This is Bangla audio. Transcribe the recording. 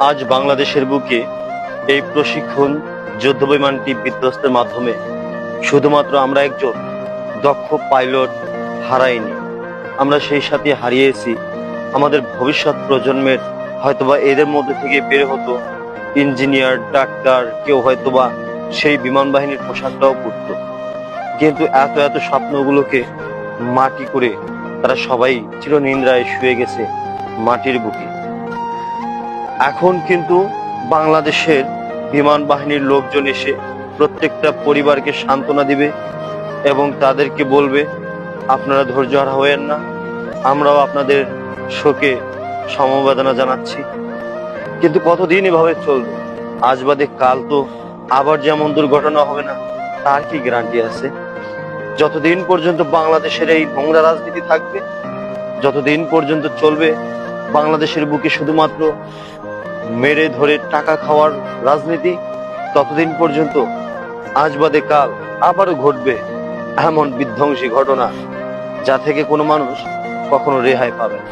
আজ বাংলাদেশের বুকে এই প্রশিক্ষণ যুদ্ধ বিমানটি বিধ্বস্তের মাধ্যমে শুধুমাত্র আমরা একজন দক্ষ পাইলট হারাইনি, আমরা সেই সাথে হারিয়েছি আমাদের ভবিষ্যৎ প্রজন্মের। হয়তোবা এদের মধ্যে থেকে বের হতো ইঞ্জিনিয়ার, ডাক্তার, কেউ হয়তোবা সেই বিমান বাহিনীর পোশাকটাও পরতো। কিন্তু এত এত স্বপ্নগুলোকে মাটি করে তারা সবাই চিরনিদ্রায় শুয়ে গেছে মাটির বুকে। এখন কিন্তু বাংলাদেশের বিমান বাহিনীর লোকজন এসে প্রত্যেকটা পরিবারকে সান্ত্বনা দিবে এবং তাদেরকে বলবে, আপনারা ধৈর্যহারা হয়েন না, আমরাও আপনাদের শোকে সমবেদনা জানাচ্ছি। কিন্তু কতদিন এভাবে চলবে? আজ বাদে কাল তো আবার যেমন দুর্ঘটনা হবে না, তার কি গ্যারান্টি আছে? যতদিন পর্যন্ত বাংলাদেশের এই নোংরা রাজনীতি থাকবে, যতদিন পর্যন্ত চলবে বাংলাদেশের বুকে শুধুমাত্র মেরে ধরে টাকা খাওয়ার রাজনীতি, ততদিন পর্যন্ত আজ বাদে কাল আবারও ঘটবে এমন বিধ্বংসী ঘটনা, যা থেকে কোনো মানুষ কখনো রেহাই পাবে না।